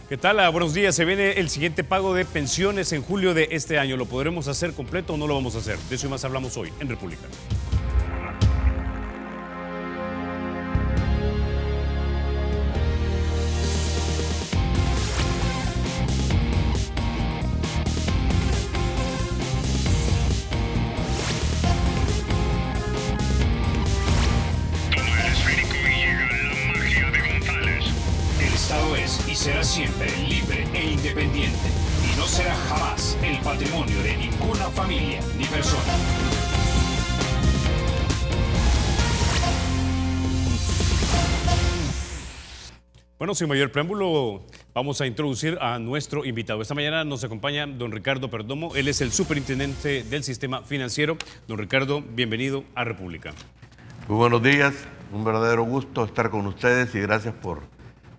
¿Qué tal? Buenos días. Se viene el siguiente pago de pensiones en julio de este año. ¿Lo podremos hacer completo o no lo vamos a hacer? De eso y más hablamos hoy en República. Será siempre libre e independiente y no será jamás el patrimonio de ninguna familia ni persona. Bueno, sin mayor preámbulo, vamos a introducir a nuestro invitado. Esta mañana nos acompaña don Ricardo Perdomo. Él es el superintendente del sistema financiero. Don Ricardo, bienvenido a República. Muy buenos días, un verdadero gusto estar con ustedes y gracias por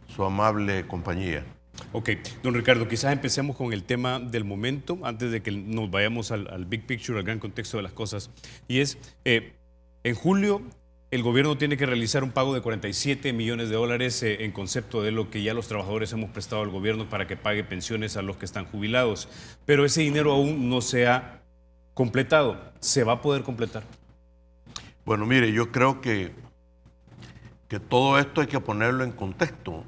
su amable compañía. Ok, don Ricardo, quizás empecemos con el tema del momento, antes de que nos vayamos al big picture, al gran contexto de las cosas. Y es, en julio, el gobierno tiene que realizar un pago de 47 millones de dólares en concepto de lo que ya los trabajadores hemos prestado al gobierno para que pague pensiones a los que están jubilados. Pero ese dinero aún no se ha completado. ¿Se va a poder completar? Bueno, mire, yo creo que todo esto hay que ponerlo en contexto.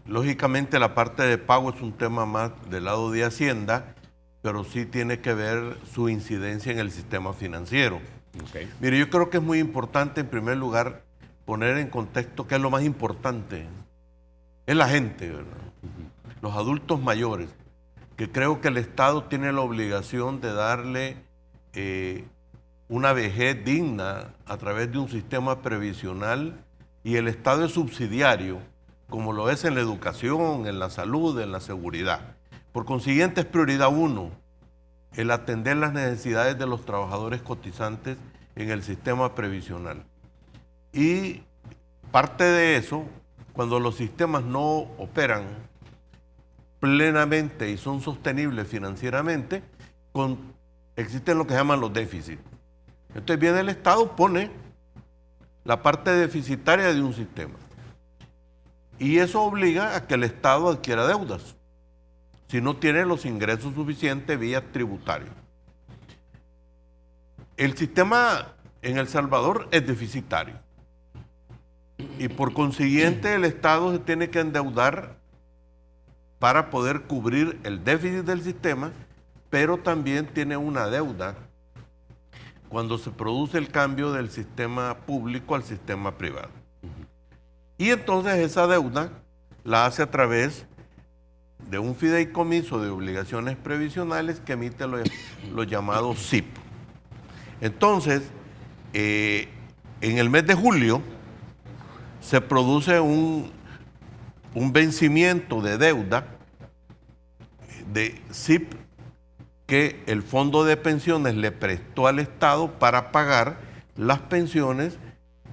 Lógicamente la parte de pago es un tema más del lado de Hacienda, pero sí tiene que ver su incidencia en el sistema financiero. Okay. Mire, yo creo que es muy importante en primer lugar poner en contexto qué es lo más importante. Es la gente, ¿verdad? Los adultos mayores, que creo que el Estado tiene la obligación de darle una vejez digna a través de un sistema previsional, y el Estado es subsidiario, como lo es en la educación, en la salud, en la seguridad. Por consiguiente, es prioridad uno el atender las necesidades de los trabajadores cotizantes en el sistema previsional. Y parte de eso, cuando los sistemas no operan plenamente y son sostenibles financieramente, existen lo que llaman los déficits. Entonces viene el Estado, pone la parte deficitaria de un sistema. Y eso obliga a que el Estado adquiera deudas, si no tiene los ingresos suficientes vía tributaria. El sistema en El Salvador es deficitario. Y por consiguiente el Estado se tiene que endeudar para poder cubrir el déficit del sistema, pero también tiene una deuda cuando se produce el cambio del sistema público al sistema privado. Y entonces esa deuda la hace a través de un fideicomiso de obligaciones previsionales que emite los llamados SIP. Entonces, en el mes de julio se produce un vencimiento de deuda de SIP que el Fondo de Pensiones le prestó al Estado para pagar las pensiones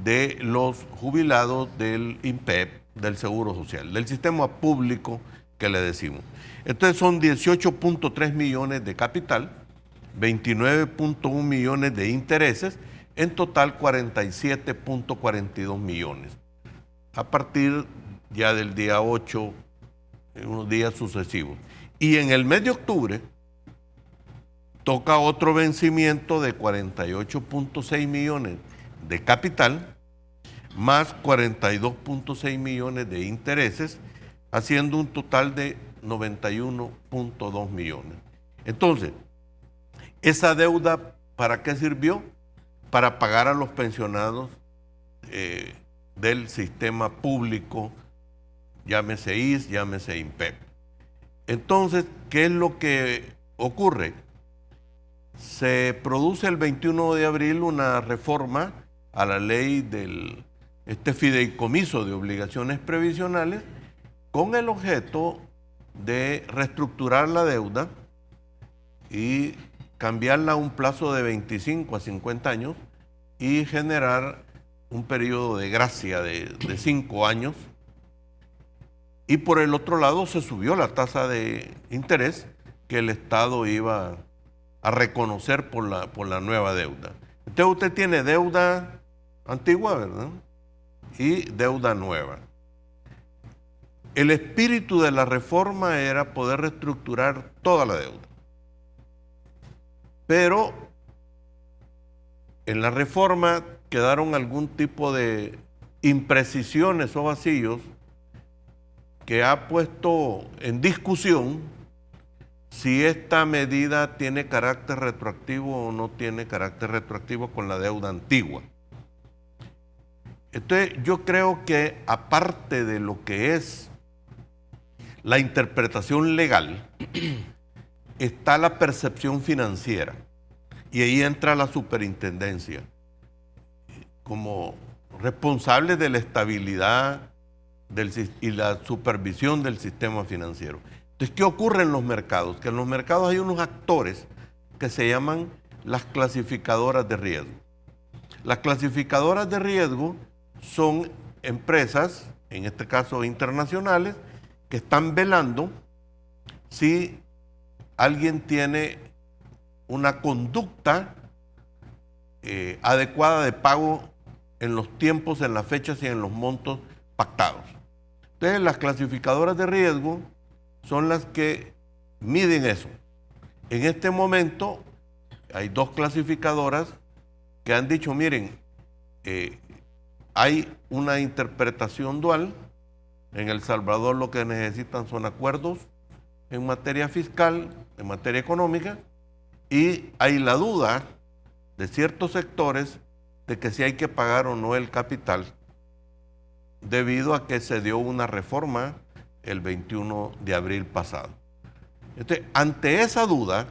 de los jubilados del INPEP, del Seguro Social, del sistema público que le decimos. Entonces son 18.3 millones de capital, 29.1 millones de intereses, en total 47.42 millones. A partir ya del día 8, en unos días sucesivos. Y en el mes de octubre toca otro vencimiento de 48.6 millones de capital, más 42.6 millones de intereses, haciendo un total de 91.2 millones. Entonces, ¿esa deuda para qué sirvió? Para pagar a los pensionados del sistema público, llámese IS, llámese INPEP. Entonces, ¿qué es lo que ocurre? Se produce el 21 de abril una reforma a la ley del fideicomiso de obligaciones previsionales con el objeto de reestructurar la deuda y cambiarla a un plazo de 25 a 50 años y generar un periodo de gracia de 5 años. Y por el otro lado se subió la tasa de interés que el Estado iba a reconocer por la nueva deuda. Entonces usted tiene deuda antigua, ¿verdad? Y deuda nueva. El espíritu de la reforma era poder reestructurar toda la deuda. Pero en la reforma quedaron algún tipo de imprecisiones o vacíos que ha puesto en discusión si esta medida tiene carácter retroactivo o no tiene carácter retroactivo con la deuda antigua. Entonces, yo creo que aparte de lo que es la interpretación legal, está la percepción financiera. Y ahí entra la superintendencia como responsable de la estabilidad y la supervisión del sistema financiero. Entonces, ¿qué ocurre en los mercados? Que en los mercados hay unos actores que se llaman las clasificadoras de riesgo. Las clasificadoras de riesgo son empresas, en este caso internacionales, que están velando si alguien tiene una conducta adecuada de pago en los tiempos, en las fechas y en los montos pactados. Entonces, las clasificadoras de riesgo son las que miden eso. En este momento hay dos clasificadoras que han dicho, miren, hay una interpretación dual. En El Salvador lo que necesitan son acuerdos en materia fiscal, en materia económica, y hay la duda de ciertos sectores de que si hay que pagar o no el capital, debido a que se dio una reforma el 21 de abril pasado. Entonces, ante esa duda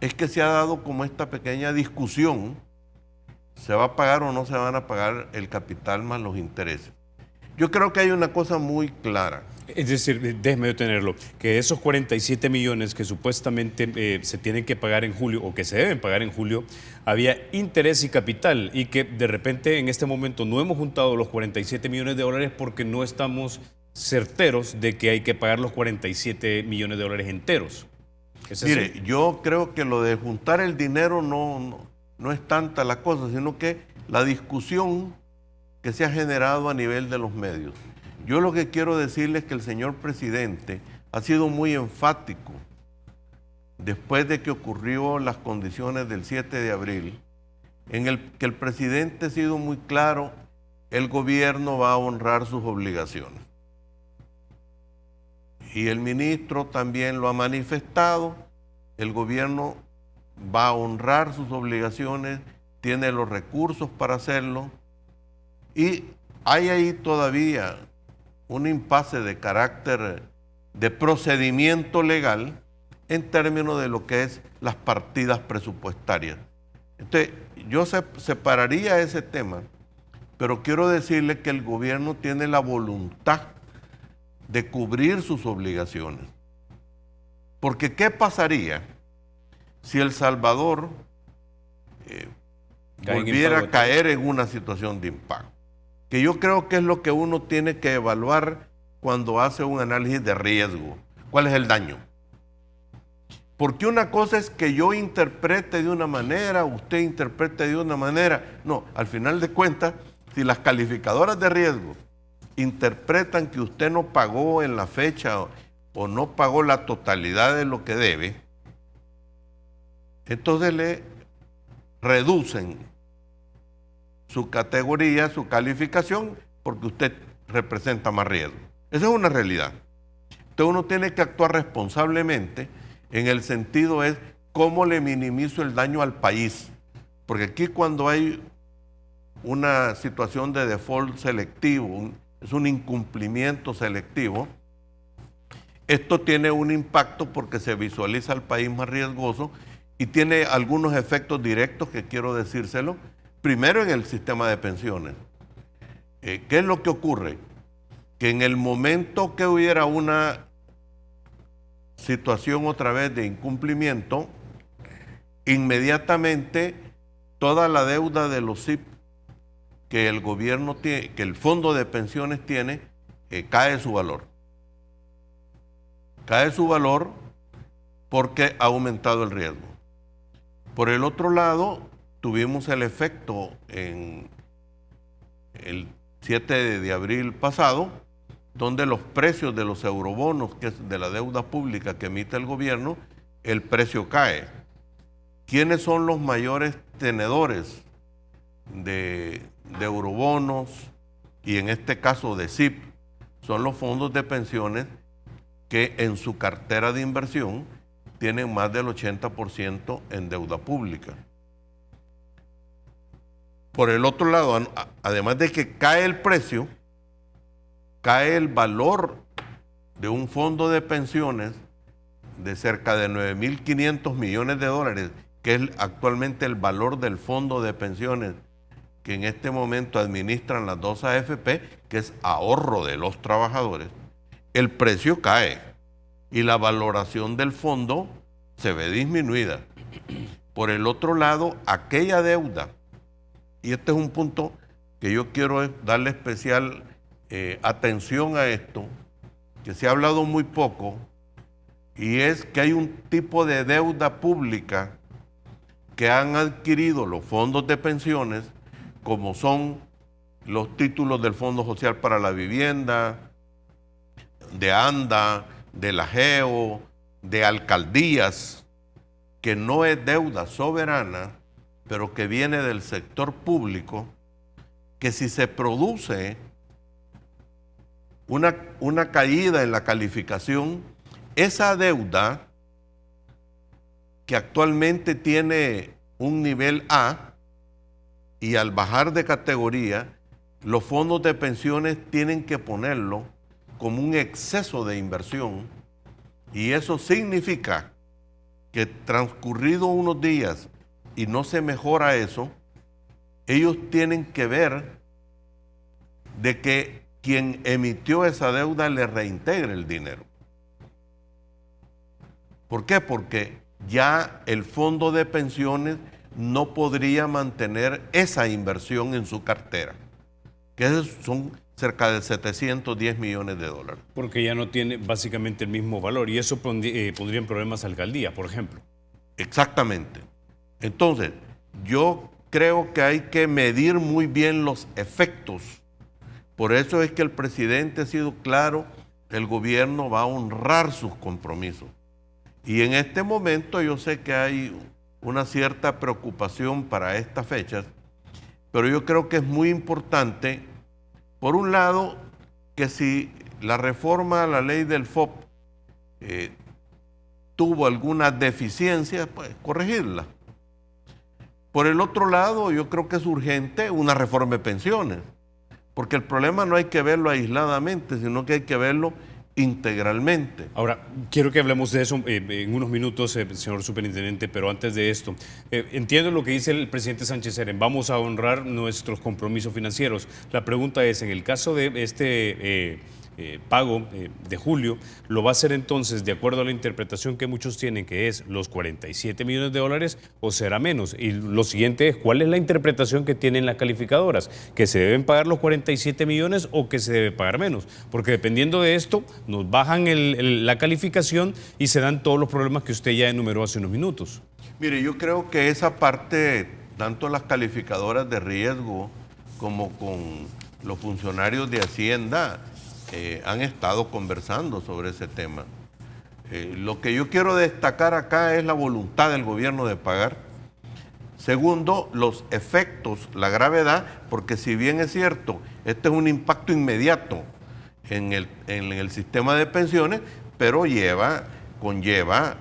es que se ha dado como esta pequeña discusión, ¿se va a pagar o no se van a pagar el capital más los intereses? Yo creo que hay una cosa muy clara. Es decir, déjeme detenerlo, que esos 47 millones que supuestamente se tienen que pagar en julio o que se deben pagar en julio, había interés y capital y que de repente en este momento no hemos juntado los 47 millones de dólares porque no estamos certeros de que hay que pagar los 47 millones de dólares enteros. Mire, yo creo que lo de juntar el dinero no es tanta la cosa, sino que la discusión que se ha generado a nivel de los medios. Yo lo que quiero decirles es que el señor presidente ha sido muy enfático después de que ocurrió las condiciones del 7 de abril, en el que el presidente ha sido muy claro, el gobierno va a honrar sus obligaciones. Y el ministro también lo ha manifestado, el gobierno va a honrar sus obligaciones, tiene los recursos para hacerlo, y hay ahí todavía un impasse de carácter de procedimiento legal en términos de lo que es las partidas presupuestarias. Entonces, yo separaría ese tema, pero quiero decirle que el gobierno tiene la voluntad de cubrir sus obligaciones. Porque ¿qué pasaría si El Salvador volviera a caer en una situación de impago? Que yo creo que es lo que uno tiene que evaluar cuando hace un análisis de riesgo. ¿Cuál es el daño? Porque una cosa es que yo interprete de una manera, usted interprete de una manera. No, al final de cuentas, si las calificadoras de riesgo interpretan que usted no pagó en la fecha o no pagó la totalidad de lo que debe, entonces le reducen su categoría, su calificación, porque usted representa más riesgo. Esa es una realidad. Entonces uno tiene que actuar responsablemente, en el sentido es cómo le minimizo el daño al país. Porque aquí cuando hay una situación de default selectivo, es un incumplimiento selectivo, esto tiene un impacto porque se visualiza al país más riesgoso y tiene algunos efectos directos que quiero decírselo. Primero, en el sistema de pensiones. ¿Qué es lo que ocurre? Que en el momento que hubiera una situación otra vez de incumplimiento, inmediatamente toda la deuda de los SIP que el gobierno tiene, que el fondo de pensiones tiene, cae su valor. Cae su valor porque ha aumentado el riesgo. Por el otro lado, tuvimos el efecto en el 7 de abril pasado donde los precios de los eurobonos, que es de la deuda pública que emite el gobierno, el precio cae. ¿Quiénes son los mayores tenedores de eurobonos y en este caso de SIP? Son los fondos de pensiones que en su cartera de inversión tienen más del 80% en deuda pública. Por el otro lado, además de que cae el precio, cae el valor de un fondo de pensiones de cerca de 9.500 millones de dólares, que es actualmente el valor del fondo de pensiones que en este momento administran las dos AFP, que es ahorro de los trabajadores. El precio cae y la valoración del fondo se ve disminuida. Por el otro lado, aquella deuda, y este es un punto que yo quiero darle especial atención a esto, que se ha hablado muy poco, y es que hay un tipo de deuda pública que han adquirido los fondos de pensiones, como son los títulos del Fondo Social para la Vivienda, de ANDA, de la GEO, de alcaldías, que no es deuda soberana, pero que viene del sector público, que si se produce una caída en la calificación, esa deuda que actualmente tiene un nivel A y al bajar de categoría, los fondos de pensiones tienen que ponerlo como un exceso de inversión y eso significa que transcurrido unos días y no se mejora eso, ellos tienen que ver de que quien emitió esa deuda le reintegre el dinero. ¿Por qué? Porque ya el fondo de pensiones no podría mantener esa inversión en su cartera, que son cerca de 710 millones de dólares. Porque ya no tiene básicamente el mismo valor y eso pondría en problemas a alcaldía, por ejemplo. Exactamente. Entonces, yo creo que hay que medir muy bien los efectos. Por eso es que el presidente ha sido claro, el gobierno va a honrar sus compromisos. Y en este momento yo sé que hay una cierta preocupación para estas fechas, pero yo creo que es muy importante, por un lado, que si la reforma a la ley del FOP tuvo alguna deficiencia, pues corregirla. Por el otro lado, yo creo que es urgente una reforma de pensiones, porque el problema no hay que verlo aisladamente, sino que hay que verlo integralmente. Ahora, quiero que hablemos de eso en unos minutos, señor superintendente, pero antes de esto, entiendo lo que dice el presidente Sánchez Serén, vamos a honrar nuestros compromisos financieros. La pregunta es, en el caso de este pago de julio, ¿lo va a hacer entonces de acuerdo a la interpretación que muchos tienen, que es los 47 millones de dólares, o será menos? Y lo siguiente es, ¿cuál es la interpretación que tienen las calificadoras? ¿Que se deben pagar los 47 millones o que se debe pagar menos? Porque dependiendo de esto, nos bajan la calificación y se dan todos los problemas que usted ya enumeró hace unos minutos. Mire, yo creo que esa parte, tanto las calificadoras de riesgo como con los funcionarios de Hacienda, han estado conversando sobre ese tema. Lo que yo quiero destacar acá es la voluntad del gobierno de pagar. Segundo, los efectos, la gravedad, porque si bien es cierto, este es un impacto inmediato en el sistema de pensiones, pero conlleva,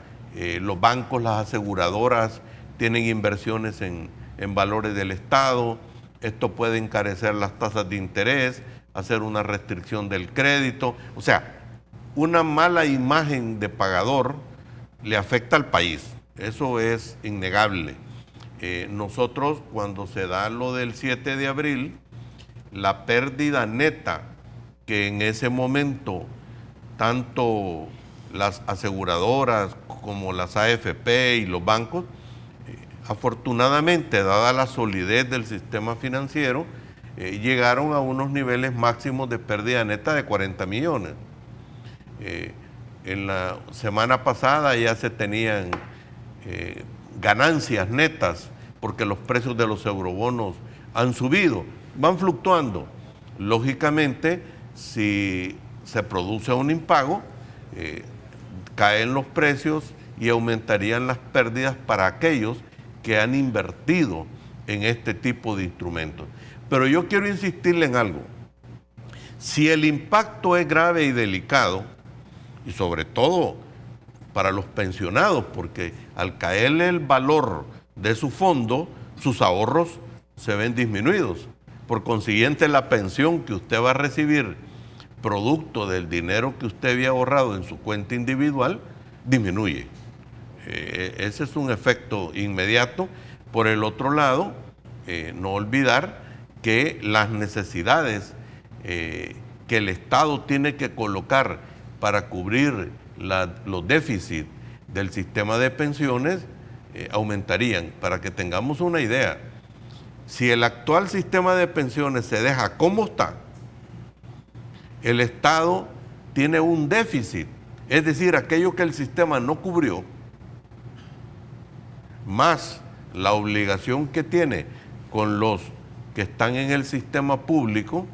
los bancos, las aseguradoras tienen inversiones en valores del Estado, esto puede encarecer las tasas de interés, hacer una restricción del crédito, o sea, una mala imagen de pagador le afecta al país, eso es innegable. Nosotros, cuando se da lo del 7 de abril, la pérdida neta que en ese momento tanto las aseguradoras como las AFP y los bancos, afortunadamente, dada la solidez del sistema financiero, llegaron a unos niveles máximos de pérdida neta de 40 millones. En la semana pasada ya se tenían ganancias netas porque los precios de los eurobonos han subido, van fluctuando. Lógicamente, si se produce un impago, caen los precios y aumentarían las pérdidas para aquellos que han invertido en este tipo de instrumentos. Pero yo quiero insistirle en algo. Si el impacto es grave y delicado, y sobre todo para los pensionados, porque al caerle el valor de su fondo, sus ahorros se ven disminuidos. Por consiguiente, la pensión que usted va a recibir, producto del dinero que usted había ahorrado en su cuenta individual, disminuye. Ese es un efecto inmediato. Por el otro lado, no olvidar que las necesidades que el Estado tiene que colocar para cubrir los déficits del sistema de pensiones aumentarían. Para que tengamos una idea, si el actual sistema de pensiones se deja como está, el Estado tiene un déficit, es decir, aquello que el sistema no cubrió, más la obligación que tiene con los que están en el sistema público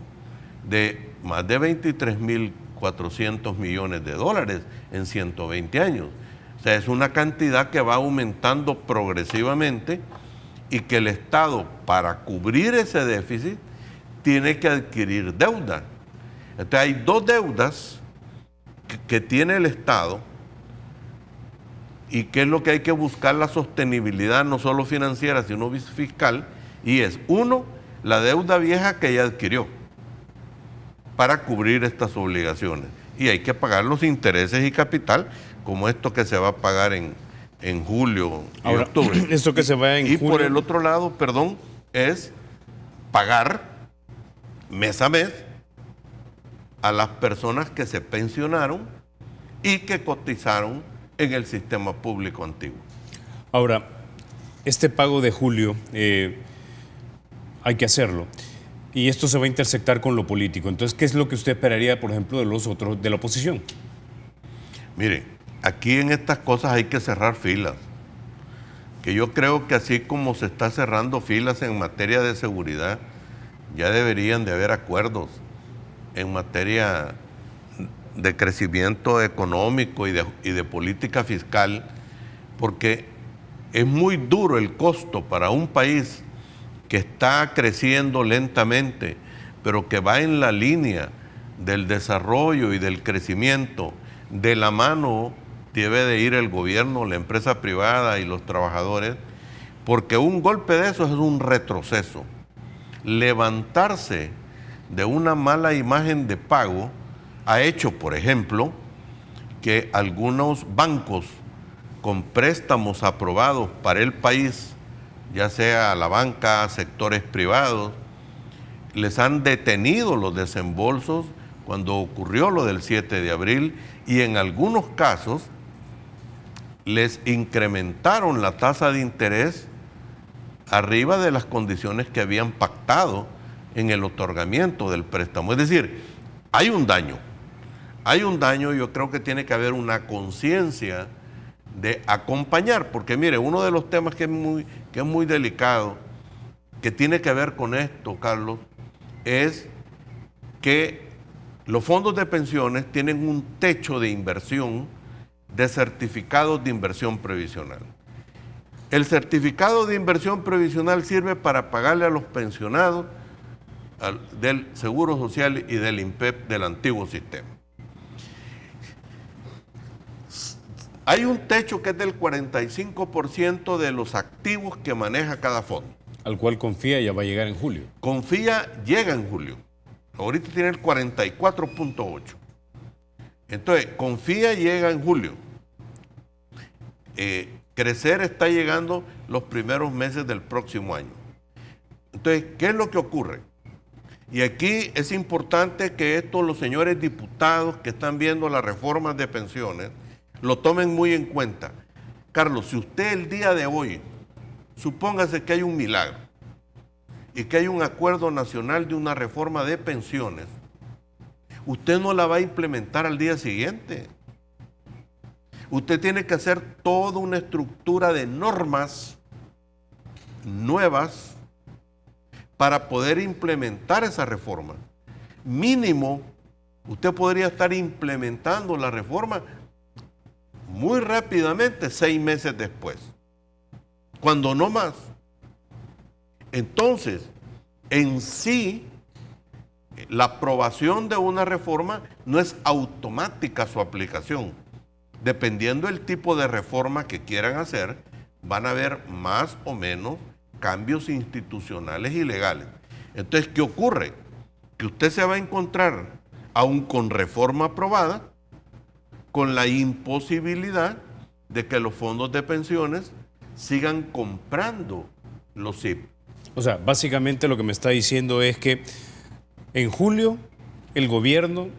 de más de 23.400 millones de dólares en 120 años. O sea, es una cantidad que va aumentando progresivamente y que el Estado, para cubrir ese déficit, tiene que adquirir deuda. Entonces hay dos deudas que tiene el Estado, y que es lo que hay que buscar la sostenibilidad, no solo financiera, sino fiscal, y es, uno, la deuda vieja que ya adquirió para cubrir estas obligaciones. Y hay que pagar los intereses y capital, como esto que se va a pagar en julio y octubre. Esto que se va en julio. Y por el otro lado, es pagar mes a mes a las personas que se pensionaron y que cotizaron en el sistema público antiguo. Ahora, este pago de julio hay que hacerlo. Y esto se va a intersectar con lo político. Entonces, ¿qué es lo que usted esperaría, por ejemplo, de los otros, de la oposición? Mire, aquí en estas cosas hay que cerrar filas. Que yo creo que así como se está cerrando filas en materia de seguridad, ya deberían de haber acuerdos en materia de crecimiento económico y de política fiscal, porque es muy duro el costo para un país que está creciendo lentamente, pero que va en la línea del desarrollo y del crecimiento. De la mano debe de ir el gobierno, la empresa privada y los trabajadores, porque un golpe de eso es un retroceso. Levantarse de una mala imagen de pago ha hecho, por ejemplo, que algunos bancos con préstamos aprobados para el país, ya sea a la banca, sectores privados, les han detenido los desembolsos cuando ocurrió lo del 7 de abril y en algunos casos les incrementaron la tasa de interés arriba de las condiciones que habían pactado en el otorgamiento del préstamo. Es decir, hay un daño, yo creo que tiene que haber una conciencia de acompañar, porque mire, uno de los temas que es muy delicado, que tiene que ver con esto, Carlos, es que los fondos de pensiones tienen un techo de inversión de certificados de inversión previsional. El certificado de inversión previsional sirve para pagarle a los pensionados del Seguro Social y del INPEP del antiguo sistema. Hay un techo que es del 45% de los activos que maneja cada fondo. Al cual Confía ya va a llegar en julio. Confía llega en julio. Ahorita tiene el 44.8. Entonces, Confía llega en julio. Crecer está llegando los primeros meses del próximo año. Entonces, ¿qué es lo que ocurre? Y aquí es importante que los señores diputados que están viendo las reformas de pensiones lo tomen muy en cuenta. Carlos, si usted el día de hoy, supóngase que hay un milagro y que hay un acuerdo nacional de una reforma de pensiones, usted no la va a implementar al día siguiente. Usted tiene que hacer toda una estructura de normas nuevas para poder implementar esa reforma. Mínimo usted podría estar implementando la reforma muy rápidamente, 6 meses después, cuando no más. Entonces, en sí, la aprobación de una reforma no es automática su aplicación. Dependiendo del tipo de reforma que quieran hacer, van a haber más o menos cambios institucionales y legales. Entonces, ¿qué ocurre? Que usted se va a encontrar, aún con reforma aprobada, con la imposibilidad de que los fondos de pensiones sigan comprando los SIP. O sea, básicamente lo que me está diciendo es que en julio el gobierno,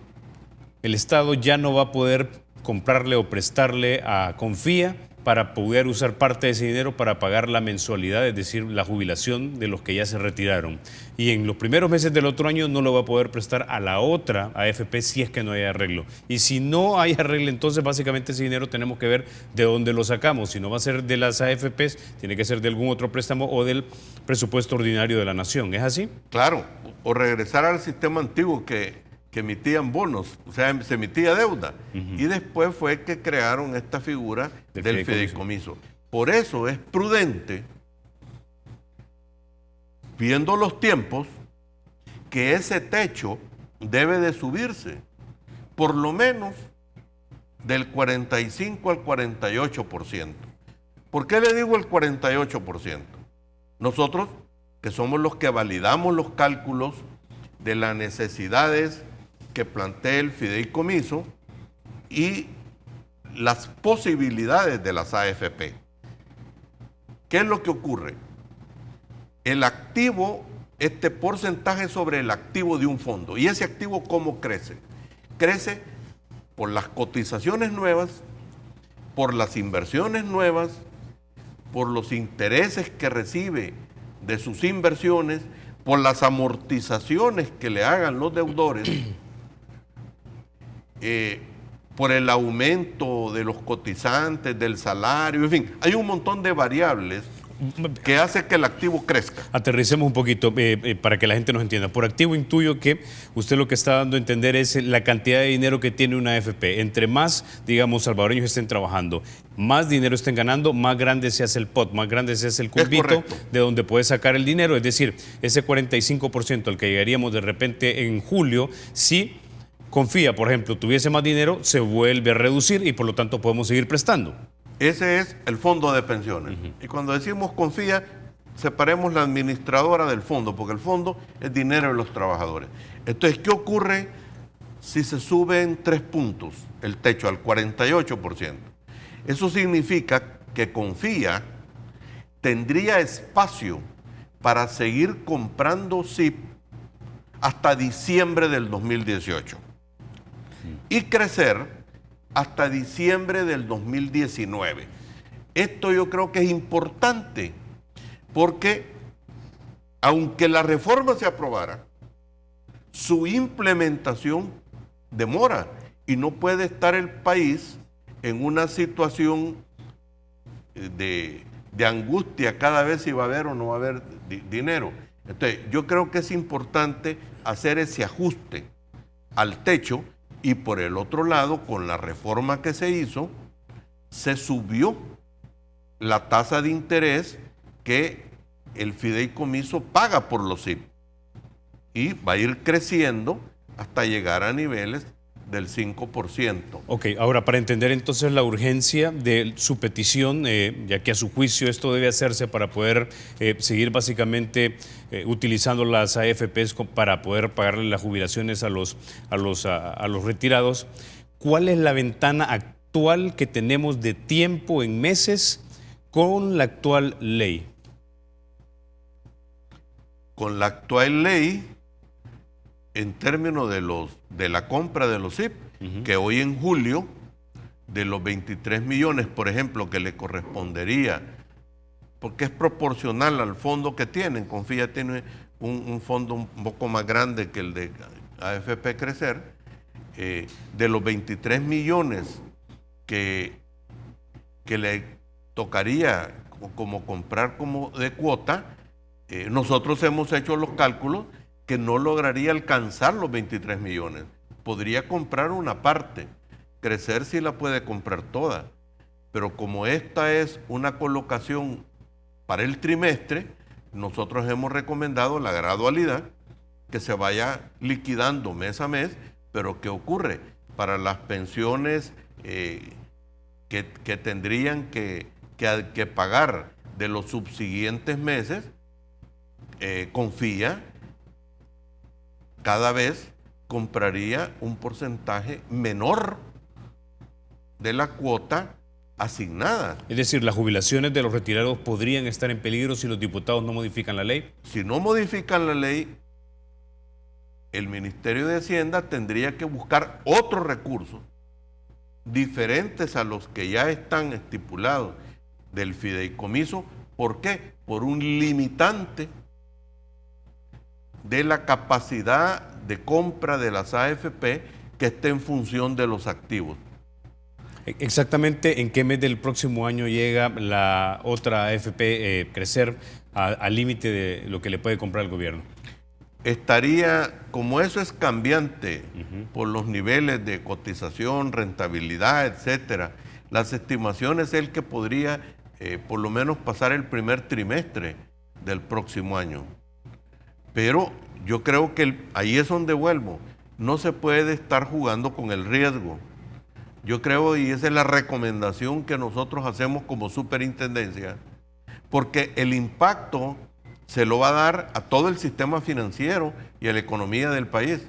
el Estado ya no va a poder comprarle o prestarle a Confía para poder usar parte de ese dinero para pagar la mensualidad, es decir, la jubilación de los que ya se retiraron. Y en los primeros meses del otro año no lo va a poder prestar a la otra AFP si es que no hay arreglo. Y si no hay arreglo, entonces básicamente ese dinero tenemos que ver de dónde lo sacamos. Si no va a ser de las AFPs, tiene que ser de algún otro préstamo o del presupuesto ordinario de la nación. ¿Es así? Claro, o regresar al sistema antiguo que emitían bonos, o sea, se emitía deuda. Y después fue que crearon esta figura del fideicomiso. Por eso es prudente, viendo los tiempos, que ese techo debe de subirse, por lo menos del 45 al 48%. ¿Por qué le digo el 48%? Nosotros, que somos los que validamos los cálculos de las necesidades que plantea el fideicomiso y las posibilidades de las AFP. ¿Qué es lo que ocurre? El activo, este porcentaje sobre el activo de un fondo. ¿Y ese activo cómo crece? Crece por las cotizaciones nuevas, por las inversiones nuevas, por los intereses que recibe de sus inversiones, por las amortizaciones que le hagan los deudores, por el aumento de los cotizantes, del salario, en fin, hay un montón de variables que hace que el activo crezca. Aterricemos un poquito para que la gente nos entienda. Por activo intuyo que usted lo que está dando a entender es la cantidad de dinero que tiene una AFP. Entre más, digamos, salvadoreños estén trabajando, más dinero estén ganando, más grande se hace el pot, más grande se hace el cubito de donde puede sacar el dinero. Es decir, ese 45% al que llegaríamos de repente en julio, si Confía, por ejemplo, tuviese más dinero, se vuelve a reducir y por lo tanto podemos seguir prestando. Ese es el fondo de pensiones. Y cuando decimos Confía, separemos la administradora del fondo, porque el fondo es dinero de los trabajadores. Entonces, ¿qué ocurre si se sube en 3 puntos el techo al 48%? Eso significa que Confía tendría espacio para seguir comprando SIP hasta diciembre del 2018 y crecer hasta diciembre del 2019. Esto yo creo que es importante porque aunque la reforma se aprobara, su implementación demora y no puede estar el país en una situación de angustia cada vez si va a haber o no va a haber dinero. Entonces, yo creo que es importante hacer ese ajuste al techo y por el otro lado, con la reforma que se hizo, se subió la tasa de interés que el fideicomiso paga por los SIP y va a ir creciendo hasta llegar a niveles del 5%. Ok, ahora para entender entonces la urgencia de su petición, ya que a su juicio esto debe hacerse para poder seguir básicamente utilizando las AFPs para poder pagarle las jubilaciones a los retirados, ¿cuál es la ventana actual que tenemos de tiempo en meses con la actual ley? Con la actual ley, en términos de la compra de los SIP, que hoy en julio, de los 23 millones, por ejemplo, que le correspondería, porque es proporcional al fondo que tienen, Confía tiene un fondo un poco más grande que el de AFP Crecer, de los 23 millones que le tocaría como comprar como de cuota, nosotros hemos hecho los cálculos que no lograría alcanzar los 23 millones, podría comprar una parte, Crecer sí la puede comprar toda, pero como esta es una colocación para el trimestre, nosotros hemos recomendado la gradualidad, que se vaya liquidando mes a mes, pero ¿qué ocurre? Para las pensiones que tendrían que pagar de los subsiguientes meses, Confía cada vez compraría un porcentaje menor de la cuota asignada. Es decir, las jubilaciones de los retirados podrían estar en peligro si los diputados no modifican la ley. Si no modifican la ley, el Ministerio de Hacienda tendría que buscar otros recursos diferentes a los que ya están estipulados del fideicomiso. ¿Por qué? Por un limitante de la capacidad de compra de las AFP que esté en función de los activos. Exactamente, ¿en qué mes del próximo año llega la otra AFP Crecer al límite de lo que le puede comprar el gobierno? Estaría, como eso es cambiante por los niveles de cotización, rentabilidad, etcétera, las estimaciones es el que podría por lo menos pasar el primer trimestre del próximo año. Pero yo creo que ahí es donde vuelvo. No se puede estar jugando con el riesgo. Yo creo, y esa es la recomendación que nosotros hacemos como superintendencia, porque el impacto se lo va a dar a todo el sistema financiero y a la economía del país.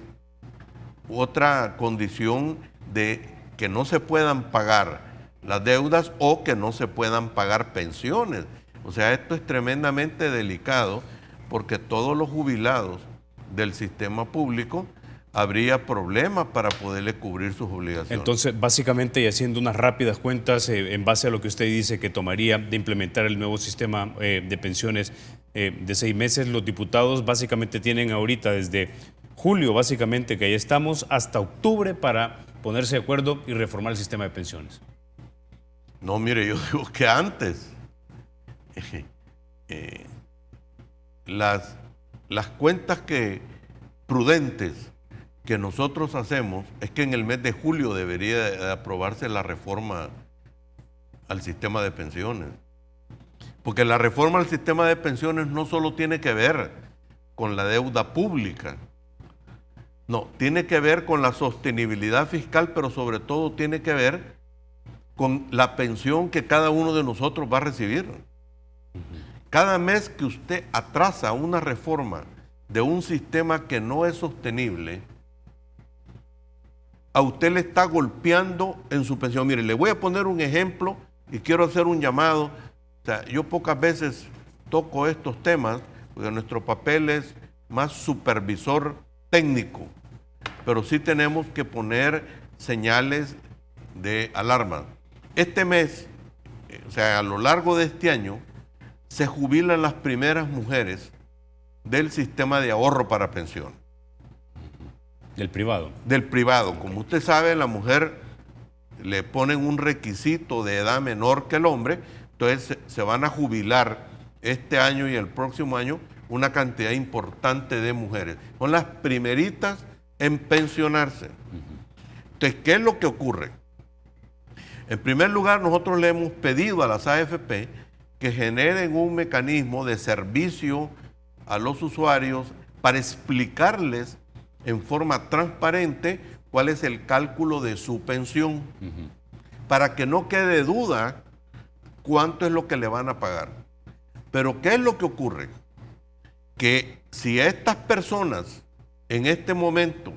Otra condición de que no se puedan pagar las deudas o que no se puedan pagar pensiones. O sea, esto es tremendamente delicado porque todos los jubilados del sistema público habría problemas para poderle cubrir sus obligaciones. Entonces, básicamente, y haciendo unas rápidas cuentas, en base a lo que usted dice que tomaría de implementar el nuevo sistema de pensiones de 6 meses, los diputados básicamente tienen ahorita desde julio, básicamente, que ahí estamos, hasta octubre para ponerse de acuerdo y reformar el sistema de pensiones. No, mire, yo digo que antes las cuentas prudentes que nosotros hacemos es que en el mes de julio debería de aprobarse la reforma al sistema de pensiones. Porque la reforma al sistema de pensiones no solo tiene que ver con la deuda pública, no, tiene que ver con la sostenibilidad fiscal, pero sobre todo tiene que ver con la pensión que cada uno de nosotros va a recibir. Cada mes que usted atrasa una reforma de un sistema que no es sostenible, a usted le está golpeando en su pensión. Mire, le voy a poner un ejemplo y quiero hacer un llamado. O sea, yo pocas veces toco estos temas porque nuestro papel es más supervisor técnico, pero sí tenemos que poner señales de alarma. Este mes, o sea, a lo largo de este año, se jubilan las primeras mujeres del sistema de ahorro para pensión. ¿Del privado? Del privado. Como usted sabe, la mujer le ponen un requisito de edad menor que el hombre, entonces se van a jubilar este año y el próximo año una cantidad importante de mujeres. Son las primeritas en pensionarse. Entonces, ¿qué es lo que ocurre? En primer lugar, nosotros le hemos pedido a las AFP que generen un mecanismo de servicio a los usuarios para explicarles en forma transparente cuál es el cálculo de su pensión, para que no quede duda cuánto es lo que le van a pagar. Pero ¿qué es lo que ocurre? Que si estas personas en este momento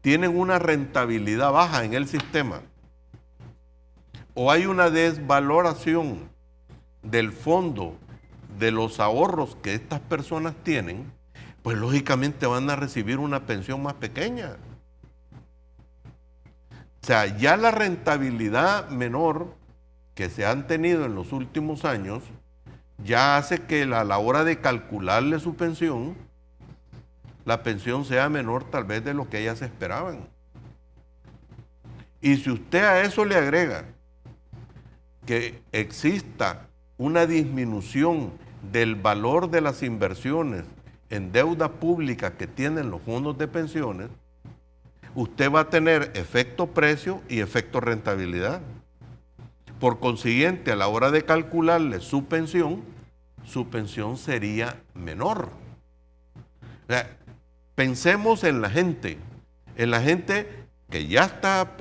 tienen una rentabilidad baja en el sistema o hay una desvaloración del fondo de los ahorros que estas personas tienen, pues lógicamente van a recibir una pensión más pequeña. O sea, ya la rentabilidad menor que se han tenido en los últimos años ya hace que a la hora de calcularle su pensión, la pensión sea menor tal vez de lo que ellas esperaban. Y si usted a eso le agrega que exista una disminución del valor de las inversiones en deuda pública que tienen los fondos de pensiones, usted va a tener efecto precio y efecto rentabilidad. Por consiguiente, a la hora de calcularle su pensión sería menor. O sea, pensemos en la gente que ya está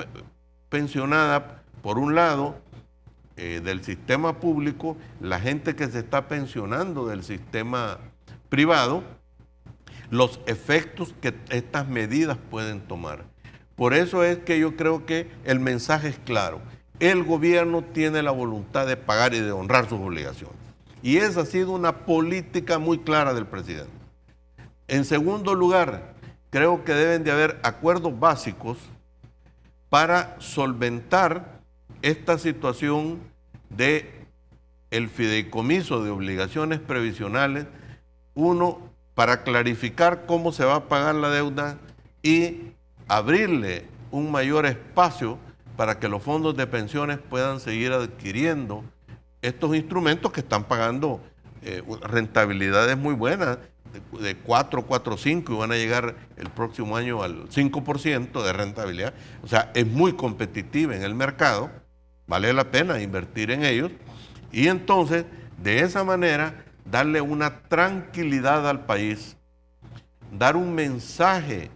pensionada, por un lado, del sistema público, la gente que se está pensionando del sistema privado, los efectos que estas medidas pueden tomar. Por eso es que yo creo que el mensaje es claro. El gobierno tiene la voluntad de pagar y de honrar sus obligaciones. Y esa ha sido una política muy clara del presidente. En segundo lugar, creo que deben de haber acuerdos básicos para solventar esta situación de el fideicomiso de obligaciones previsionales, uno, para clarificar cómo se va a pagar la deuda y abrirle un mayor espacio para que los fondos de pensiones puedan seguir adquiriendo estos instrumentos que están pagando rentabilidades muy buenas, de 4, 5, y van a llegar el próximo año al 5% de rentabilidad. O sea, es muy competitiva en el mercado, vale la pena invertir en ellos, y entonces, de esa manera, darle una tranquilidad al país, dar un mensaje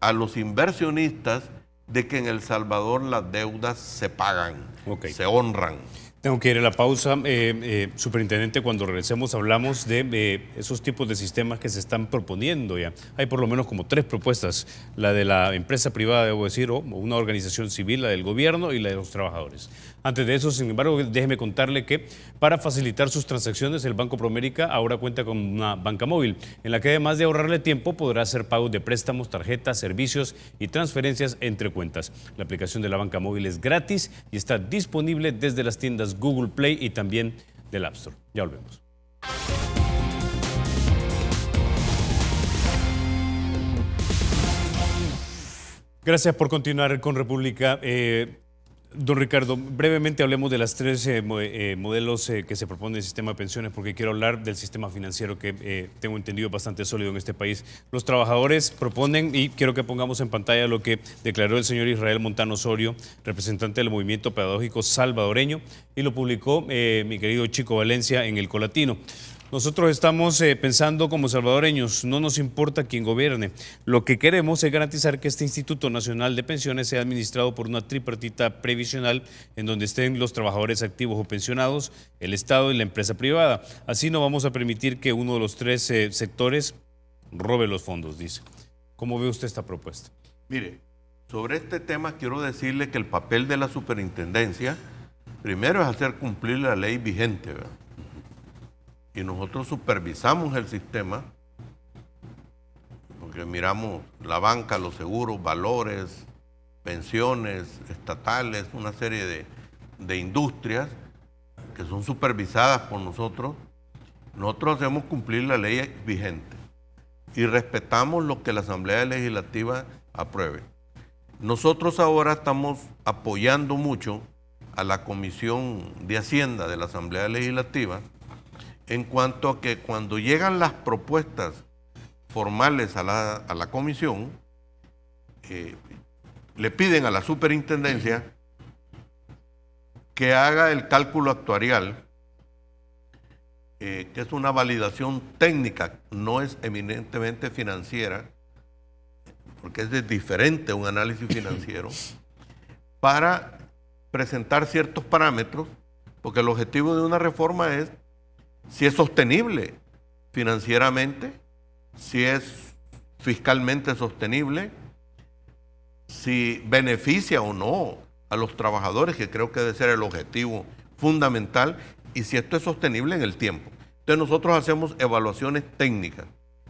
a los inversionistas de que en El Salvador las deudas se pagan, se honran. Tengo que ir a la pausa. Superintendente, cuando regresemos hablamos de esos tipos de sistemas que se están proponiendo ya. Hay por lo menos como 3 propuestas, la de la empresa privada, debo decir, o una organización civil, la del gobierno y la de los trabajadores. Antes de eso, sin embargo, déjeme contarle que para facilitar sus transacciones, el Banco Promérica ahora cuenta con una banca móvil, en la que además de ahorrarle tiempo, podrá hacer pagos de préstamos, tarjetas, servicios y transferencias entre cuentas. La aplicación de la banca móvil es gratis y está disponible desde las tiendas Google Play y también del App Store. Ya volvemos. Gracias por continuar con República. Don Ricardo, brevemente hablemos de las 3 modelos que se propone el sistema de pensiones, porque quiero hablar del sistema financiero que tengo entendido bastante sólido en este país. Los trabajadores proponen, y quiero que pongamos en pantalla lo que declaró el señor Israel Montano Osorio, representante del movimiento pedagógico salvadoreño, y lo publicó mi querido Chico Valencia en El Colatino. Nosotros estamos pensando como salvadoreños, no nos importa quién gobierne. Lo que queremos es garantizar que este Instituto Nacional de Pensiones sea administrado por una tripartita previsional en donde estén los trabajadores activos o pensionados, el Estado y la empresa privada. Así no vamos a permitir que uno de los 3 sectores robe los fondos, dice. ¿Cómo ve usted esta propuesta? Mire, sobre este tema quiero decirle que el papel de la superintendencia, primero es hacer cumplir la ley vigente, ¿verdad? Y nosotros supervisamos el sistema, porque miramos la banca, los seguros, valores, pensiones estatales, una serie de industrias que son supervisadas por nosotros. Nosotros hacemos cumplir la ley vigente y respetamos lo que la Asamblea Legislativa apruebe. Nosotros ahora estamos apoyando mucho a la Comisión de Hacienda de la Asamblea Legislativa, en cuanto a que cuando llegan las propuestas formales a la comisión, le piden a la superintendencia que haga el cálculo actuarial, que es una validación técnica, no es eminentemente financiera, porque es diferente a un análisis financiero, para presentar ciertos parámetros, porque el objetivo de una reforma es si es sostenible financieramente, si es fiscalmente sostenible, si beneficia o no a los trabajadores, que creo que debe ser el objetivo fundamental, y si esto es sostenible en el tiempo. Entonces nosotros hacemos evaluaciones técnicas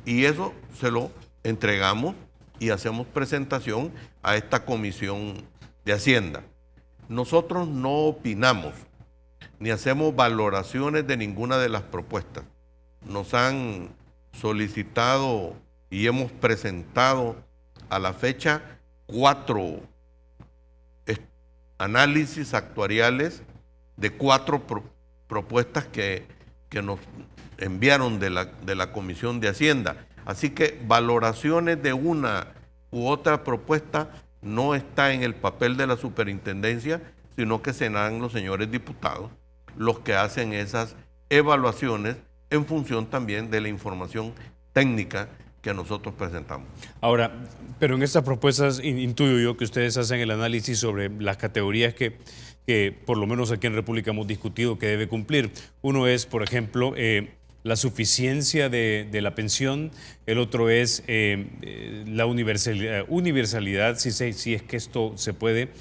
y eso se lo entregamos y hacemos presentación a esta Comisión de Hacienda. Nosotros no opinamos ni hacemos valoraciones de ninguna de las propuestas. Nos han solicitado y hemos presentado a la fecha 4 análisis actuariales de 4 propuestas que nos enviaron de la Comisión de Hacienda. Así que valoraciones de una u otra propuesta no está en el papel de la superintendencia, sino que serán los señores diputados los que hacen esas evaluaciones en función también de la información técnica que nosotros presentamos. Ahora, pero en estas propuestas intuyo yo que ustedes hacen el análisis sobre las categorías que por lo menos aquí en República hemos discutido que debe cumplir. Uno es, por ejemplo, la suficiencia de la pensión, el otro es la universalidad, si es que esto se puede.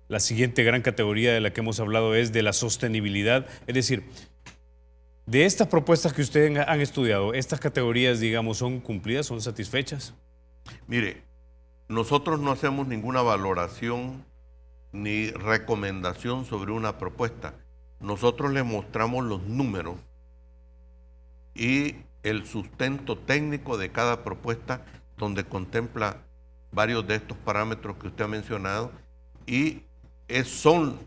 La siguiente gran categoría de la que hemos hablado es de la sostenibilidad, es decir, de estas propuestas que ustedes han estudiado, ¿estas categorías, digamos, son cumplidas, son satisfechas? Mire, nosotros no hacemos ninguna valoración ni recomendación sobre una propuesta. Nosotros le mostramos los números y el sustento técnico de cada propuesta, donde contempla varios de estos parámetros que usted ha mencionado, y son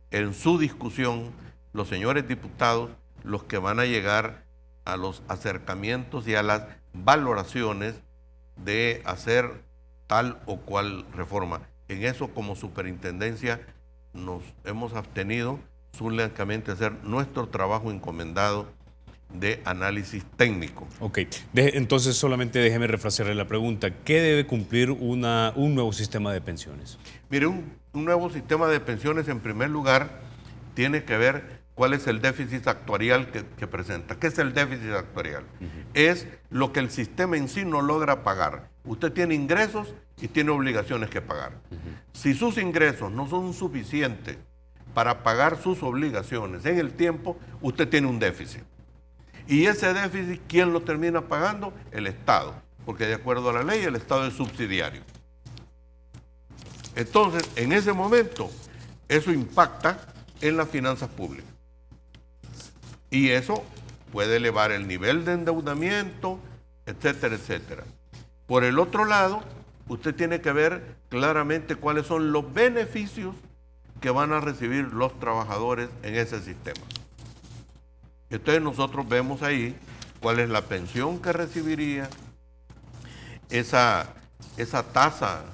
en su discusión los señores diputados los que van a llegar a los acercamientos y a las valoraciones de hacer tal o cual reforma. En eso, como superintendencia, nos hemos abstenido únicamente a hacer nuestro trabajo encomendado de análisis técnico. Ok, entonces solamente déjeme refrasearle la pregunta. ¿Qué debe cumplir un nuevo sistema de pensiones? Mire, un nuevo sistema de pensiones, en primer lugar, tiene que ver cuál es el déficit actuarial que presenta. ¿Qué es el déficit actuarial? Es lo que el sistema en sí no logra pagar. Usted tiene ingresos y tiene obligaciones que pagar. Si sus ingresos no son suficientes para pagar sus obligaciones en el tiempo, usted tiene un déficit. Y ese déficit, ¿quién lo termina pagando? El Estado, porque de acuerdo a la ley, el Estado es subsidiario. Entonces, en ese momento, eso impacta en las finanzas públicas. Y eso puede elevar el nivel de endeudamiento, etcétera, etcétera. Por el otro lado, usted tiene que ver claramente cuáles son los beneficios que van a recibir los trabajadores en ese sistema. Entonces nosotros vemos ahí cuál es la pensión que recibiría, esa tasa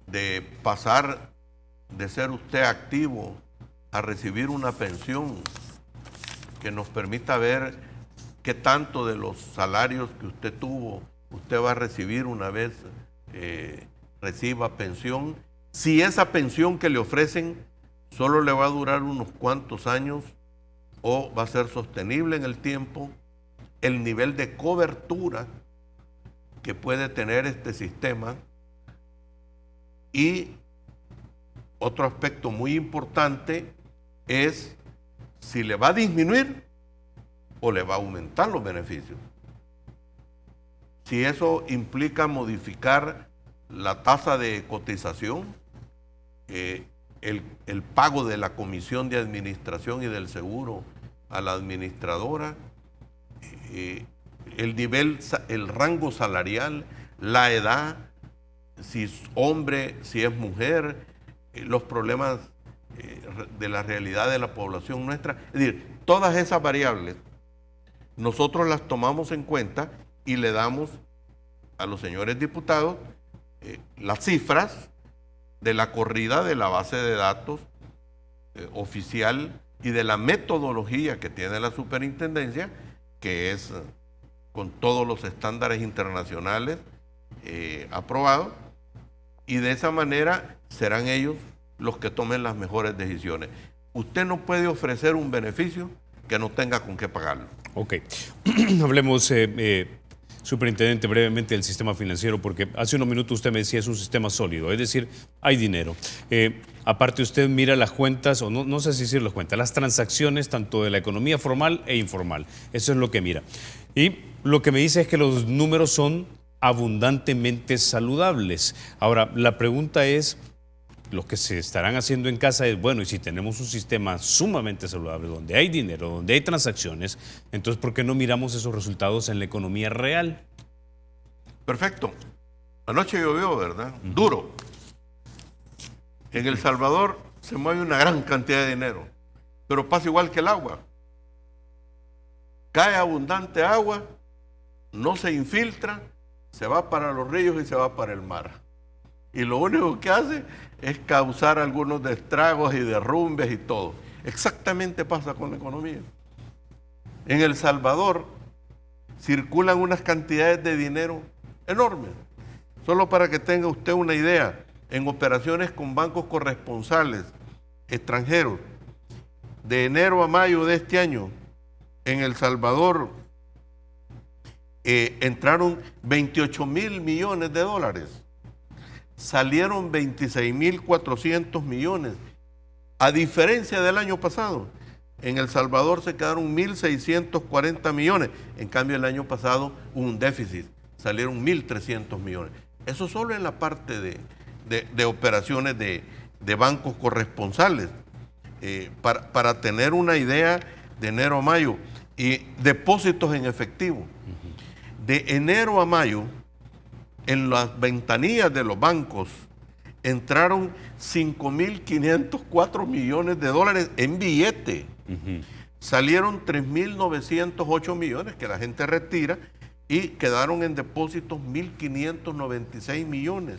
de pasar de ser usted activo a recibir una pensión que nos permita ver qué tanto de los salarios que usted tuvo usted va a recibir una vez reciba pensión. Si esa pensión que le ofrecen solo le va a durar unos cuantos años o va a ser sostenible en el tiempo, el nivel de cobertura que puede tener este sistema. Y otro aspecto muy importante es si le va a disminuir o le va a aumentar los beneficios. Si eso implica modificar la tasa de cotización, el pago de la comisión de administración y del seguro a la administradora, el nivel, el rango salarial, la edad, si es hombre, si es mujer, los problemas de la realidad de la población nuestra. Es decir, todas esas variables nosotros las tomamos en cuenta y le damos a los señores diputados las cifras de la corrida de la base de datos oficial y de la metodología que tiene la superintendencia, que es con todos los estándares internacionales aprobados, y de esa manera serán ellos los que tomen las mejores decisiones. Usted no puede ofrecer un beneficio que no tenga con qué pagarlo. Ok, hablemos, superintendente, brevemente del sistema financiero, porque hace unos minutos usted me decía es un sistema sólido, es decir, hay dinero. Aparte usted mira las cuentas, o no sé si decir las cuentas, las transacciones tanto de la economía formal e informal, eso es lo que mira. Y lo que me dice es que los números son abundantemente saludables. Ahora, la pregunta es, lo que se estarán haciendo en casa es, bueno, y si tenemos un sistema sumamente saludable, donde hay dinero, donde hay transacciones, entonces, ¿por qué no miramos esos resultados en la economía real? Perfecto. Anoche llovió, ¿verdad? Duro. En El Salvador se mueve una gran cantidad de dinero, pero pasa igual que el agua. Cae abundante agua, no se infiltra, se va para los ríos y se va para el mar. Y lo único que hace es causar algunos estragos y derrumbes y todo. Exactamente pasa con la economía. En El Salvador circulan unas cantidades de dinero enormes. Solo para que tenga usted una idea, en operaciones con bancos corresponsales extranjeros, de enero a mayo de este año, en El Salvador entraron 28.000 millones de dólares, salieron 26.400 millones, a diferencia del año pasado. En El Salvador se quedaron 1.640 millones, en cambio el año pasado hubo un déficit, salieron 1.300 millones. Eso solo en la parte de operaciones de bancos corresponsales. Para tener una idea, de enero a mayo, y depósitos en efectivo. De enero a mayo, en las ventanillas de los bancos, entraron 5.504 millones de dólares en billete. Salieron 3.908 millones que la gente retira y quedaron en depósitos 1.596 millones.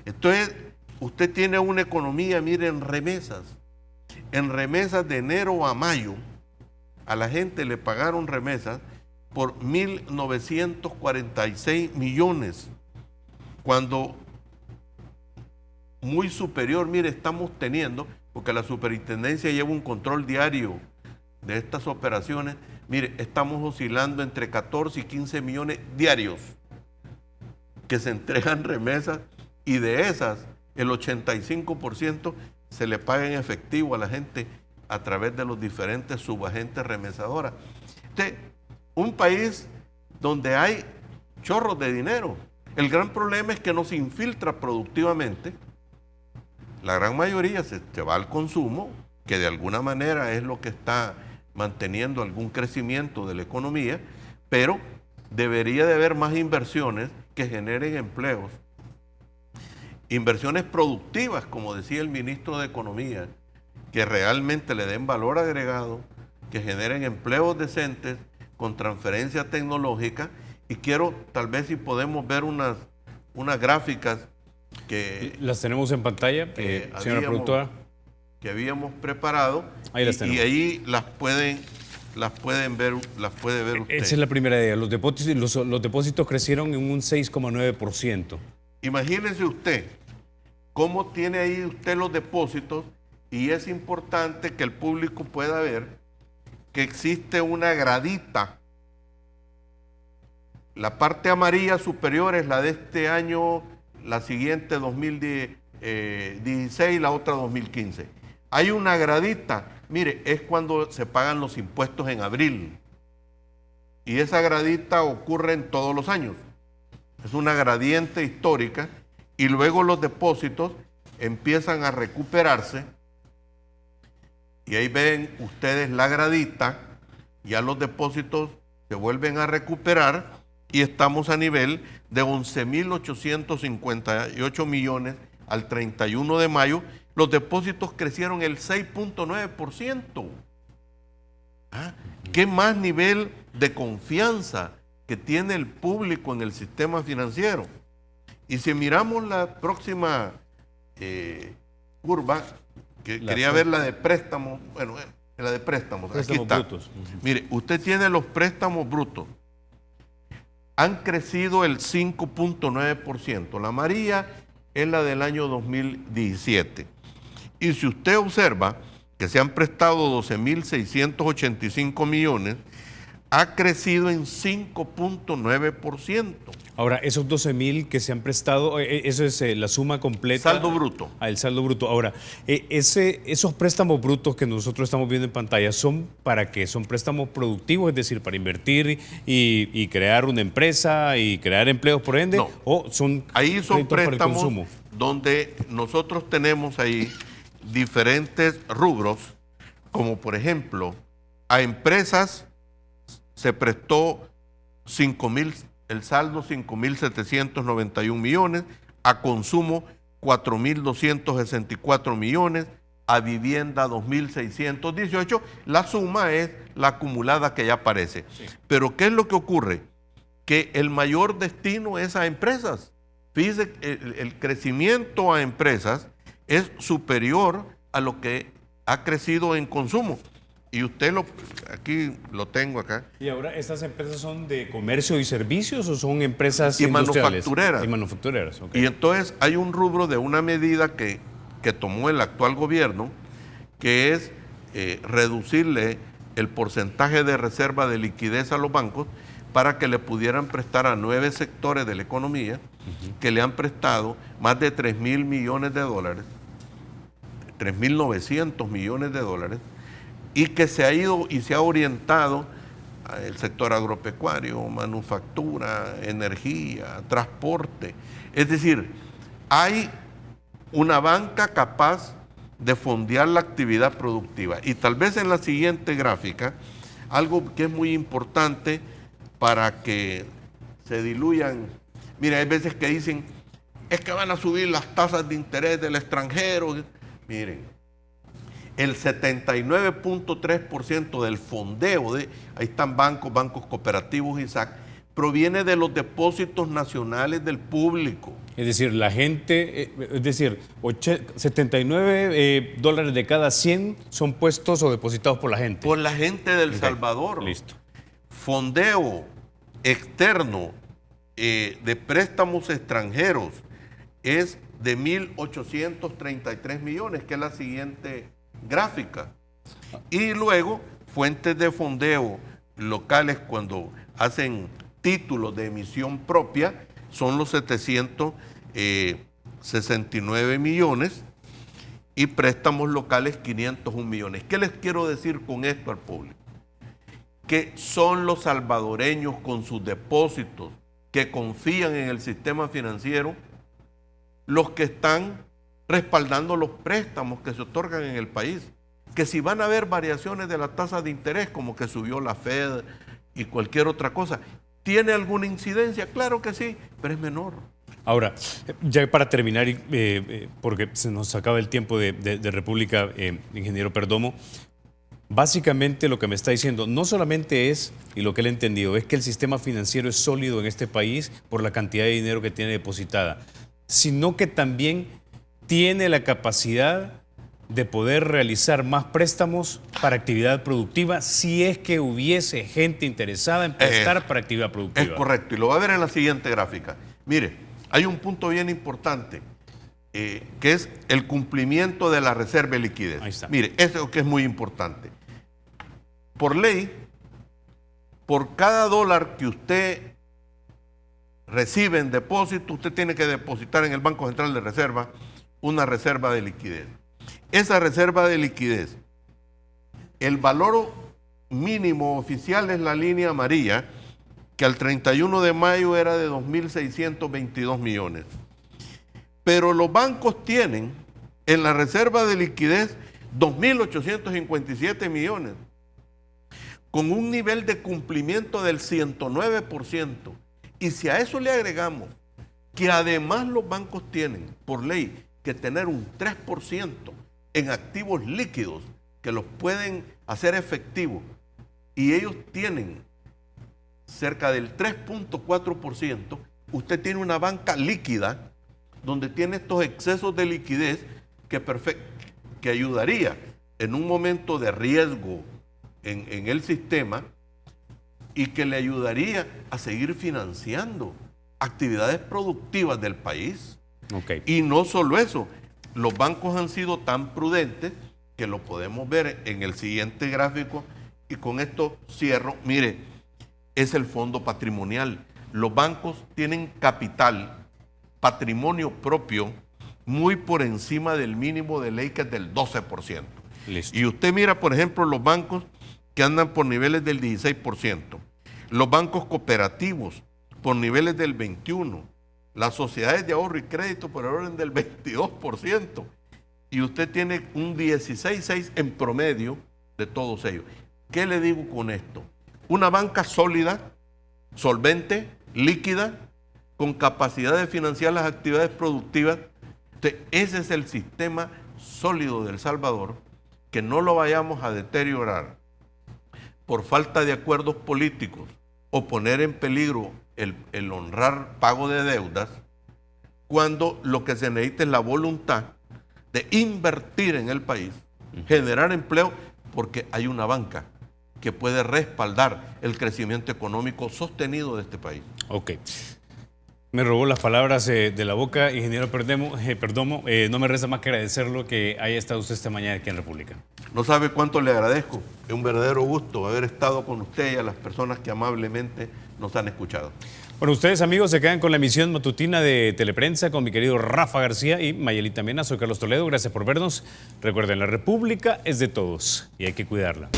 Entonces, usted tiene una economía, mire, en remesas. En remesas de enero a mayo, a la gente le pagaron remesas por 1.946 millones, cuando muy superior, mire, estamos teniendo, porque la superintendencia lleva un control diario de estas operaciones, mire, estamos oscilando entre 14 y 15 millones diarios que se entregan remesas, y de esas, el 85% se le paga en efectivo a la gente a través de los diferentes subagentes remesadoras. Un país donde hay chorros de dinero. El gran problema es que no se infiltra productivamente. La gran mayoría se va al consumo, que de alguna manera es lo que está manteniendo algún crecimiento de la economía, pero debería de haber más inversiones que generen empleos. Inversiones productivas, como decía el ministro de Economía, que realmente le den valor agregado, que generen empleos decentes con transferencia tecnológica. Y quiero, tal vez si podemos ver unas gráficas que... Las tenemos en pantalla, señora productora. Que habíamos preparado. Ahí las tenemos. Y ahí las puede ver usted. Esa es la primera idea. Los depósitos crecieron en un 6,9%. Imagínense usted cómo tiene ahí usted los depósitos, y es importante que el público pueda ver que existe una gradita. La parte amarilla superior es la de este año, la siguiente 2016, la otra 2015. Hay una gradita, mire, es cuando se pagan los impuestos en abril. Y esa gradita ocurre en todos los años. Es una gradiente histórica, y luego los depósitos empiezan a recuperarse, y ahí ven ustedes la gradita, ya los depósitos se vuelven a recuperar y estamos a nivel de 11.858 millones al 31 de mayo. Los depósitos crecieron el 6.9%. ¿Qué más nivel de confianza que tiene el público en el sistema financiero? Y si miramos la próxima curva, que quería ver la de préstamos, bueno, la de préstamos, aquí está. Brutos. Mire, usted tiene los préstamos brutos. Han crecido el 5.9%. La amarilla es la del año 2017. Y si usted observa que se han prestado 12.685 millones, ha crecido en 5.9%. Ahora, esos 12.000 que se han prestado, eso es la suma completa. Saldo bruto. El saldo bruto. Ahora, esos préstamos brutos que nosotros estamos viendo en pantalla, ¿son para qué? ¿Son préstamos productivos, es decir, para invertir y crear una empresa y crear empleos por ende? No. ¿O son ahí son préstamos para el préstamos consumo? Donde nosotros tenemos ahí diferentes rubros, como por ejemplo, a empresas se prestó 5.000, el saldo 5.791 millones, a consumo 4.264 millones, a vivienda 2.618, la suma es la acumulada que ya aparece. Sí. Pero ¿qué es lo que ocurre? que el mayor destino es a empresas. Fíjese, el crecimiento a empresas es superior a lo que ha crecido en consumo. Y usted aquí lo tengo acá. ¿Y ahora estas empresas son de comercio y servicios o son empresas y industriales? manufactureras? Y manufactureras, okay. Y entonces hay un rubro de una medida que tomó el actual gobierno, que es reducirle el porcentaje de reserva de liquidez a los bancos para que le pudieran prestar a 9 sectores de la economía que le han prestado más de 3.000 millones de dólares, 3.900 millones de dólares, y que se ha ido y se ha orientado al sector agropecuario, manufactura, energía, transporte. Es decir, hay una banca capaz de fondear la actividad productiva. Y tal vez en la siguiente gráfica, algo que es muy importante para que se diluyan. Mira, hay veces que dicen, es que van a subir las tasas de interés del extranjero. Miren, el 79.3% del fondeo, ahí están bancos cooperativos y SAC, proviene de los depósitos nacionales del público. Es decir, la gente, 79 dólares de cada 100 son puestos o depositados por la gente. Por la gente del Salvador. Listo. Fondeo externo de préstamos extranjeros es de 1.833 millones, que es la siguiente gráfica. Y luego, fuentes de fondeo locales cuando hacen títulos de emisión propia, son los 769 millones y préstamos locales 501 millones. ¿Qué les quiero decir con esto al público? Que son los salvadoreños con sus depósitos que confían en el sistema financiero los que están respaldando los préstamos que se otorgan en el país. Que si van a haber variaciones de la tasa de interés, como que subió la Fed y cualquier otra cosa, ¿tiene alguna incidencia? Claro que sí, pero es menor. Ahora, ya para terminar, porque se nos acaba el tiempo de República, ingeniero Perdomo, básicamente lo que me está diciendo no solamente es, y lo que él ha entendido, es que el sistema financiero es sólido en este país por la cantidad de dinero que tiene depositada, sino que también tiene la capacidad de poder realizar más préstamos para actividad productiva si es que hubiese gente interesada en prestar para actividad productiva. Es correcto, y lo va a ver en la siguiente gráfica. Mire, hay un punto bien importante, que es el cumplimiento de la reserva de liquidez. Ahí está. Mire, eso que es muy importante. Por ley, por cada dólar que usted recibe en depósito, usted tiene que depositar en el Banco Central de Reserva una reserva de liquidez. Esa reserva de liquidez, el valor mínimo oficial es la línea amarilla, que al 31 de mayo era de 2.622 millones. Pero los bancos tienen en la reserva de liquidez 2.857 millones, con un nivel de cumplimiento del 109%. Y si a eso le agregamos que además los bancos tienen por ley que tener un 3% en activos líquidos que los pueden hacer efectivos, y ellos tienen cerca del 3.4%, usted tiene una banca líquida donde tiene estos excesos de liquidez que ayudaría en un momento de riesgo en el sistema y que le ayudaría a seguir financiando actividades productivas del país. Okay. Y no solo eso, los bancos han sido tan prudentes que lo podemos ver en el siguiente gráfico, y con esto cierro. Mire, es el fondo patrimonial. Los bancos tienen capital, patrimonio propio, muy por encima del mínimo de ley, que es del 12%. Listo. Y usted mira, por ejemplo, los bancos que andan por niveles del 16%, los bancos cooperativos por niveles del 21%, las sociedades de ahorro y crédito por el orden del 22%, y usted tiene un 16,6% en promedio de todos ellos. ¿Qué le digo con esto? Una banca sólida, solvente, líquida, con capacidad de financiar las actividades productivas. Ese es el sistema sólido de El Salvador, que no lo vayamos a deteriorar por falta de acuerdos políticos o poner en peligro el honrar pago de deudas, cuando lo que se necesita es la voluntad de invertir en el país, generar empleo, porque hay una banca que puede respaldar el crecimiento económico sostenido de este país. Ok. Me robó las palabras de la boca, ingeniero Perdomo. No me resta más que agradecerlo que haya estado usted esta mañana aquí en República. No sabe cuánto le agradezco. Es un verdadero gusto haber estado con usted y a las personas que amablemente nos han escuchado. Bueno, ustedes, amigos, se quedan con la emisión matutina de Teleprensa con mi querido Rafa García y Mayelita Mena. Soy Carlos Toledo. Gracias por vernos. Recuerden, la República es de todos y hay que cuidarla.